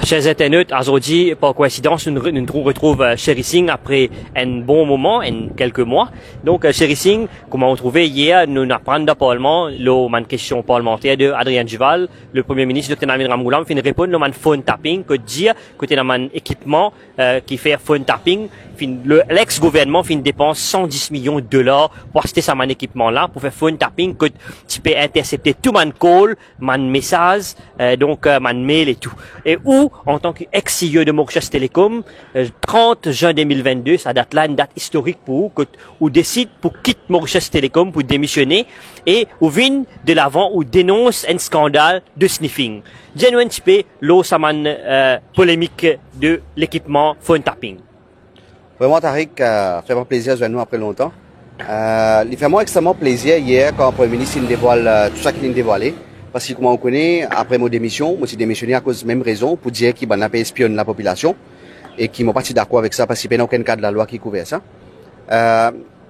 Chers internautes, aujourd'hui, par coïncidence, nous retrouvons Sherry Singh après un bon moment, quelques mois. Donc, Sherry Singh, comme on trouvait hier, nous apprenons dans le Parlement, une question parlementaire de Adrien Duval, le Premier ministre Dr. Namin Ramgoolam, fait répondre à phone tapping, que dire que tu as un équipement qui fait phone tapping. L'ex-gouvernement fait une dépense 110 millions de dollars pour acheter ça, équipement-là, pour faire phone tapping, que tu peux intercepter tout mon call, mon message, donc mon mail et tout. Et où, en tant qu'ex-CEO de Mauritius Telecom, 30 juin 2022, ça date là, une date historique pour vous, que vous décide pour quitter Mauritius Telecom, pour démissionner, et vous venez de l'avant, ou dénonce un scandale de sniffing. Dis-nous un petit peu, l'eau, ça polémique de l'équipement phone tapping. Vraiment, Tariq, fait vraiment plaisir de jouer nous après longtemps. Il fait moi extrêmement plaisir hier quand le Premier ministre il dévoile tout ça qu'il a dévoilé. Parce que, comme on connaît, après mon démission, moi j'ai démissionné à cause de la même raison pour dire qu'il n'a pas espionné la population et qu'ils m'ont pas été d'accord avec ça parce qu'il n'y a aucun cas de la loi qui couvre ça.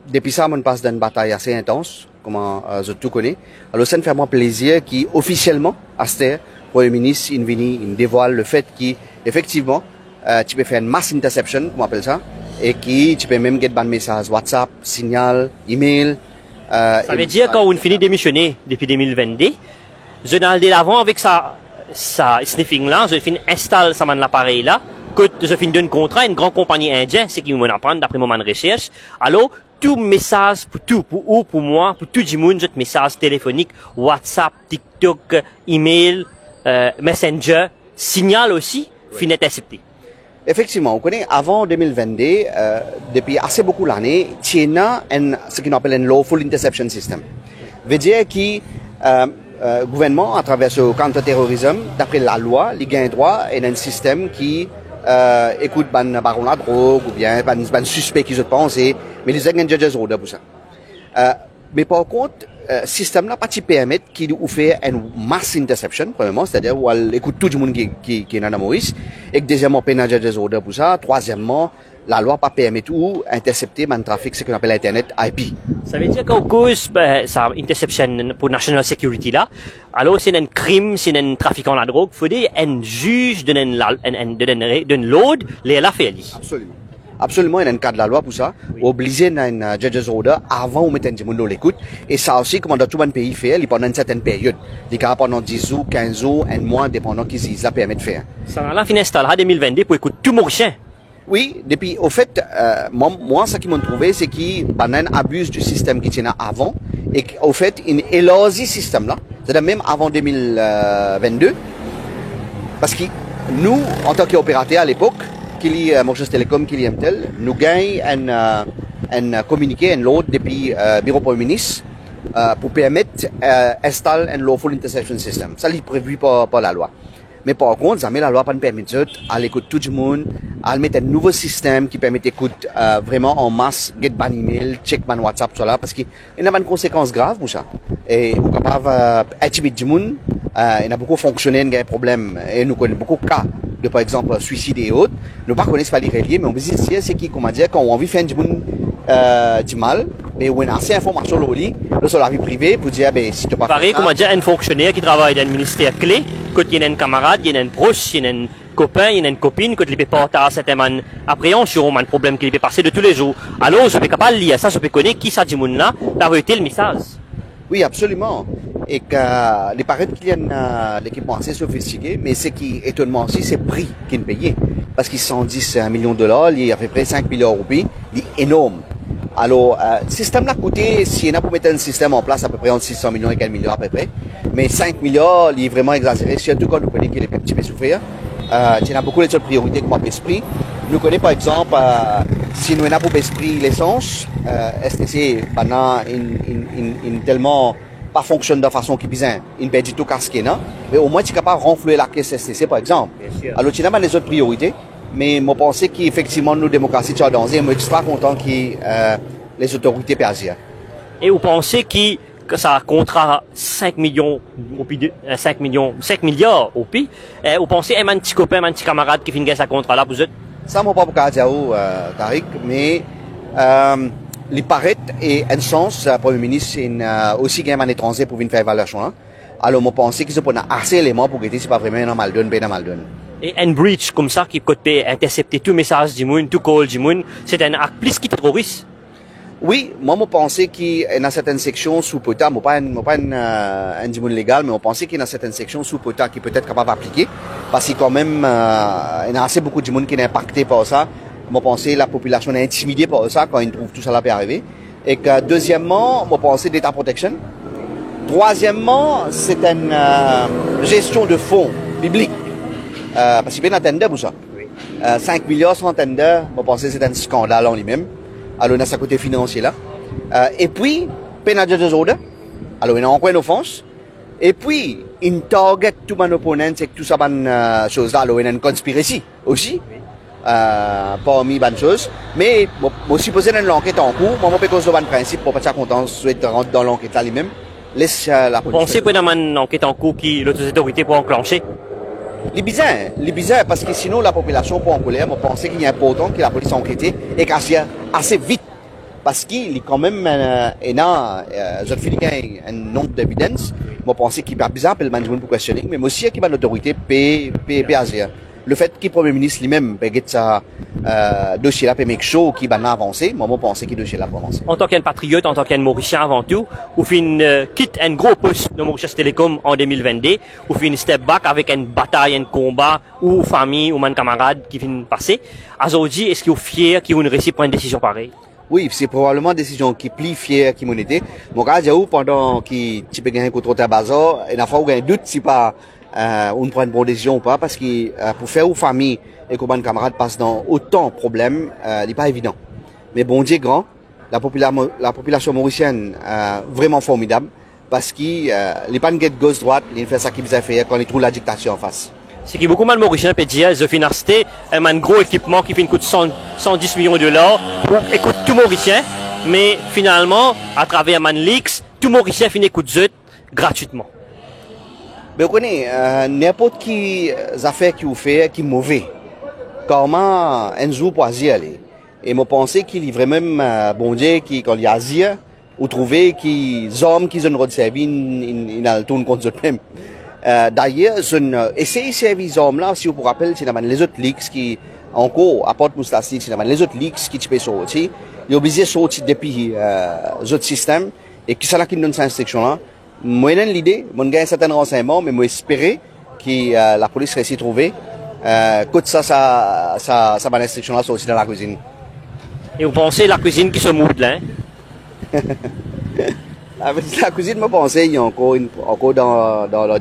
Depuis ça, on passe dans une bataille assez intense, comme je tout connais. Alors, ça me fait vraiment plaisir qu'officiellement, à ce Premier ministre, il dévoile le fait qu'effectivement, tu peux faire une mass interception, comme on appelle ça, et qui tu peux même get un message WhatsApp, signal, email. Ça veut dire quand on finit de démissionner depuis 2022, je n'ai de l'avant avec ça sniffing là, je finis installe ça l'appareil là, que je finis d'un contrat à une grande compagnie indienne, c'est qui m'en apprend d'après mon recherche. Alors tout message pour tout, pour moi, pour tout le monde, je message téléphonique, WhatsApp, TikTok, email, Messenger, signal aussi, finit accepté. Effectivement, on connaît avant 2022, depuis assez beaucoup d'années, il y a ce qu'on appelle un lawful interception system. Veut dire que gouvernement, à travers ce counter-terrorisme, d'après la loi, il a un droit et un système qui écoute un baron à drogue ou bien un suspect qui se pense, mais ils ont un judge's order pour ça. Mais par contre, système là pas permettre qu'il ou fait une mass interception premièrement, c'est-à-dire où elle écoute tout le monde qui est dans Maurice, et que deuxièmement pénage des ordres pour ça, troisièmement la loi pas permet ou intercepter un trafic ce qu'on appelle internet IP. Ça veut dire qu'au cause ça interception pour national security là, alors c'est un crime, c'est un trafiquant de la drogue, faut dire un juge d'un load les la faire. Absolument. Absolument, il y a un cas de la loi pour ça. Oui. Obligé d'un judge's order avant de mettre un monde l'écoute. Et ça aussi, comme dans tout un pays fait, il pendant une certaine période. Il y a pendant 10 jours, 15 jours, un mois, dépendant qu'ils ça permet de faire. Ça a la fin installé en 2022 pour écouter tout Mauricien. Oui, depuis, au fait, moi, ce qui m'a trouvé, c'est qu'ils abusent du système qui tient avant. Et au fait, ils élargissent ce système-là. C'est-à-dire même avant 2022. Parce que nous, en tant qu'opérateurs à l'époque, qui est Mauritius Telecom, qui est MTEL, nous gagnons un communiqué, un load depuis bureau Premier ministre pour permettre d'installer un lawful interception system. Ça, c'est prévu par la loi. Mais par contre, jamais la loi pas permet à l'écoute tout le monde, à mettre un nouveau système qui permet d'écouter vraiment en masse, get ban email, check ban WhatsApp, tout là, parce qu'il y a une conséquence grave pour ça. Et on est capable d'être du monde, il y a beaucoup fonctionné, il y a un problème, et nous connaissons beaucoup de cas de, par exemple, suicide et autres. Nous ne connaissons pas les reliés, mais on peut dire, c'est qui, comment dire, quand on a envie de faire du mal, mais on a assez d'informations sur la vie privée pour dire, ben, si tu pas pareil, comment dire, un fonctionnaire qui travaille dans un ministère clé, quand il y a un camarade, il y a un proche, il y a un copain, il y a une copine, quand il peut porter à cette appréhension, un problème qu'il peut passer de tous les jours. Alors, je peux capable lire ça, je peux connaître qui ça du monde là, d'avoir été le message. Oui, absolument. Et que les paraît qu'il y a l'équipement assez sophistiqué, mais ce qui est étonnant aussi, c'est le prix qu'il est payé. Parce qu'ils sont 110 millions de dollars, il y a à peu près 5 milliards de roupies, il est énorme. Alors, le système là coûté, si on a pour mettre un système en place à peu près entre 600 millions et 4 milliards à peu près, mais 5 milliards, il est vraiment exagéré, surtout quand nous connaissons qu'il est un petit peu souffrir. Il y a beaucoup d'autres priorités comme l'esprit. Nous connaissons par exemple, si nous avons pour l'esprit l'essence, STC, pendant une tellement pas fonctionne de façon qui bizarre, il perd du tout casqué, non? Mais au moins, tu es capable de renflouer la caisse STC, par exemple. Alors, tu n'as pas les autres priorités, mais moi, je pense qu'effectivement, nous, démocratie, tu as dansé, et moi, je suis extra content que les autorités persistent. Et vous pensez que ça comptera 5 millions, 5 milliards au pays, vous pensez, un petit copain, un petit camarade qui finit sa contrat là, vous êtes? Ça, moi, pas pour dire, Tariq, mais, il paraît et un sens, le Premier ministre, aussi gagné un étranger pour venir faire évaluation. Alors, moi, je pense qu'ils ont assez d'éléments pour que c'est pas vraiment un mal donne, bien un mal donne. Et un breach comme ça qui peut intercepter tout message du monde, tout call du monde, c'est un acte plus qui terroriste. Oui, moi, je pensais qu'il y a certaines sections sous POTA, moi pas un du monde légal, mais on pensait qu'il y a certaines sections sous POTA qui peut être capable d'appliquer, parce qu'il quand même, il y a assez beaucoup de monde qui est impacté par ça. Moi, pensais la population est intimidée par ça quand ils trouvent tout ça là peut arriver. Et que deuxièmement, moi, pensais data protection. Troisièmement, c'est une gestion de fonds publics. Parce qu'il y a un tender pour ça. 5 milliards sans tender, moi, pensais que c'est un scandale en lui-même. Alors, on a ce côté financier là. Et puis, penalty disorder. Alors, il y a encore une offense. Et puis, il target tout mon opponent, c'est que tout ça, chose là. Alors, il y a une conspiracy aussi. Parmi bonnes choses. Mais, moi, supposé dans l'enquête en cours, moi, je pense que le principe, pour pas être content, souhaite rentrer dans l'enquête là lui-même. Laisse la police. Pensez que dans une enquête en cours qui l'autorité autorité pour enclencher? Les bizarres, parce que sinon la population peut en colère. Moi, pensais qu'il est important que la police enquête et qu'elle soit assez vite. Parce qu'il est quand même je fais un nombre d'évidences. Moi, pensais qu'il est bizarre pour le management pour questionner, mais aussi qu'il y a l'autorité PASIA. Le fait que le Premier ministre lui-même peut sa dossier là, peut make sure qu'il va avancer, moi, je pensais qu'il dossier là pour avancer. En tant qu'un patriote, en tant qu'un Mauricien avant tout, ou quitte un gros poste de Mauritius Telecom en 2022, ou fin step back avec une bataille, un combat, ou famille, ou un camarade qui finit passer. Aujourd'hui, est-ce qu'il est fier qu'il ait une réussite pour une décision pareille? Oui, c'est probablement une décision qui est plus fière qu'il m'en était. Mon gars, pendant qu'il tu peux gagner contre ta bazar, et la fois où il y a un doute si pas, on prend une bonne décision ou pas, parce que pour faire une famille et que mon camarade passe dans autant de problèmes, il n'est pas évident. Mais bon Dieu grand, la population mauricienne vraiment formidable, parce qu'il n'est pas une guette gauche-droite, il fait ça qu'il faisait faire quand il trouve la dictature en face. C'est que beaucoup de Mauriciens peuvent dire, ils ont acheté un gros équipement qui coûte 110 millions de dollars, pour écouter tout Mauricien, mais finalement, à travers un leaks, tout Mauricien finit écoute gratuitement. Mais vous connaissez, n'importe qui affaire qui vous fait, qui est mauvais. Comment un jour pour Asie aller. Et moi pensais qu'il est vraiment bon Dieu qui quand il y a Asie, ou trouver qu'ils hommes qui ont servi, ils ne tournent contre eux-mêmes. D'ailleurs, essayez de servir ces hommes-là, si vous vous rappelez, c'est les autres leaks qui encore apportent moustache, c'est les autres leaks qui tu peux sortir. Ils sont obligés de sortir depuis les autres systèmes. Et qui c'est là qui nous donne cette instruction-là? Moi, j'ai l'idée, moi, j'ai un certain renseignement, mais moi, j'espérais que la police réussit à trouver. Écoute, ça va l'instruction-là sortir dans la cuisine. Et vous pensez la cuisine qui se moude là? Avec la cuisine, je pense qu'il y a encore dans la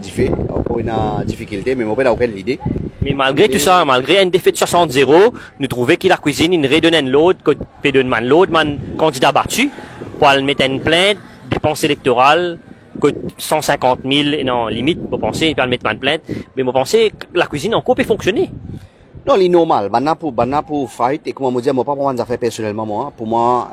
encore une difficulté, mais moi, je n'ai aucune idée. Mais malgré tout ça, malgré un défi de 60-0, nous trouvons que la cuisine, il redonne l'autre, que donne l'autre, candidat battu, pour mettre une plainte, dépenses électorales, que 150 000, non, limite, je pense, il peut mettre une plainte, mais je pense que la cuisine encore peut fonctionner. Non, c'est normal. Maintenant, pour fight, et comment me dire, moi, pas pour moi, affaires personnellement, moi. Pour moi,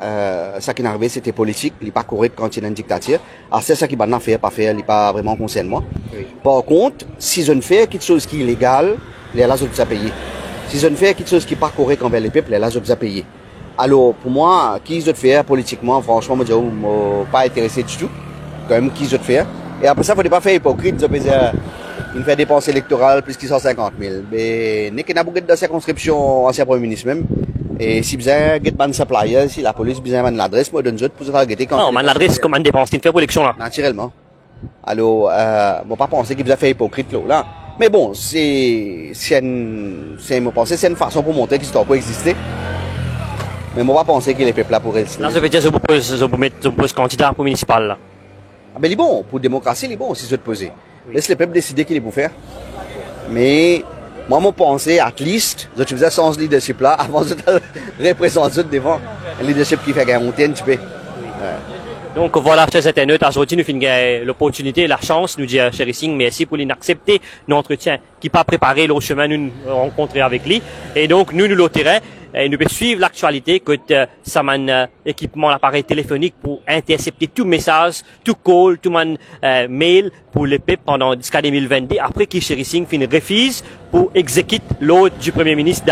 ça qui est arrivé, c'était politique. Il n'est pas correct quand il y a une dictature. Alors, c'est ça qui va faire, pas faire, il n'est pas vraiment concerne moi. Oui. Par contre, si je ne fais quelque chose qui est illégal, là, je dois payer. Si je ne fais quelque chose qui n'est pas correct envers les peuples, là, je dois payer. Alors, pour moi, qui je dois faire politiquement, franchement, je ne suis pas intéressé du tout. Quand même, qui je dois faire. Et après ça, il ne faut pas faire hypocrite, je peux dire, il fait dépenses électorales plus que 150 000. Mais, n'est qu'il y a beaucoup de circonscriptions ancien Premier ministre même. Et si besoin, get ban supplier, si la police besoin de l'adresse, moi, donne autres pour se faire guetter quand. Non, man l'adresse comme une dépense, il fait pour l'élection là. Naturellement. Alors, moi, pas penser qu'il vous a fait hypocrite là. Mais bon, c'est une façon pour montrer qu'il ne doit pas exister. Mais moi, pas penser qu'il est peuple là pour réussir. Là, ça veut dire que je pose candidat pour municipal là. Ah ben, il est bon. Pour la démocratie, il est bon si je te poser. Laisse le peuple décider qu'il est pour faire. Mais, moi, mon pensée, at least, je faisais sans leadership là, avant de te représenter devant. Un leadership qui fait gagner un petit peu. Donc voilà, chers internautes, aujourd'hui nous finissons l'opportunité, la chance, nous dire Sherry Singh, merci pour l'accepter notre entretien qui pas préparé le chemin nous rencontrer avec lui. Et donc nous l'autirons et nous pouvons suivre l'actualité que ça man équipement l'appareil téléphonique pour intercepter tout message, tout call, tout man mail pour les peuples pendant jusqu'à 2022 après que Sherry Singh finit refuse pour exécuter l'ordre du premier ministre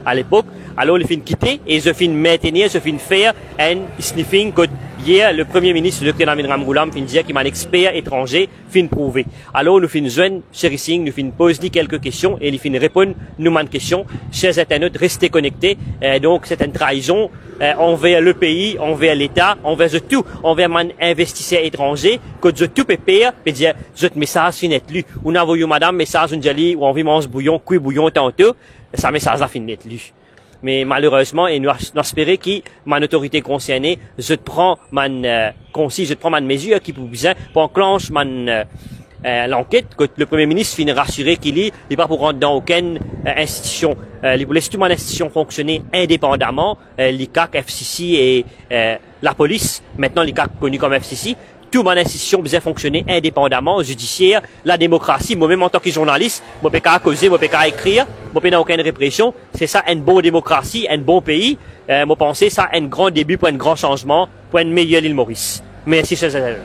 à l'époque. Alors il finit quitter et je finis maintenir, je finis faire un sniffing que hier, le premier ministre, le Dr. Namin Ramgoolam, fin dire qu'il m'a un expert étranger, fin prouver. Alors, nous fin joindre Sherry Singh, nous fin poser quelques questions et il fin répondre nous une question. Chers internautes, restez connectés. Donc, c'est une trahison envers le pays, envers l'État, envers tout, envers un investisseur étranger, que je tout peut pire, peut dire, ce message fin être lu. On a envoyé madame message, on dit, ou envie manger bouillon, cuit bouillon tantôt, ça message a fin d'être lu. Mais malheureusement, et nous espérons que ma autorité concernée, je prends ma mesure qui pour besoin pour enclencher l'enquête que le Premier ministre finit rassuré qu'il n'est pas pour rentrer dans aucune institution. Il laisse toute mon institution fonctionner indépendamment, l'ICAC, FCC et la police, maintenant l'ICAC connu comme FCC. Toute mon institution besoin fonctionner indépendamment, judiciaire, la démocratie, moi-même en tant que journaliste, moi peux pas causer, moi peux pas écrire, moi peux pas aucune répression. C'est ça une bonne démocratie, un bon pays. Moi penser ça un grand début pour un grand changement, pour une meilleure île Maurice. Merci chers amis.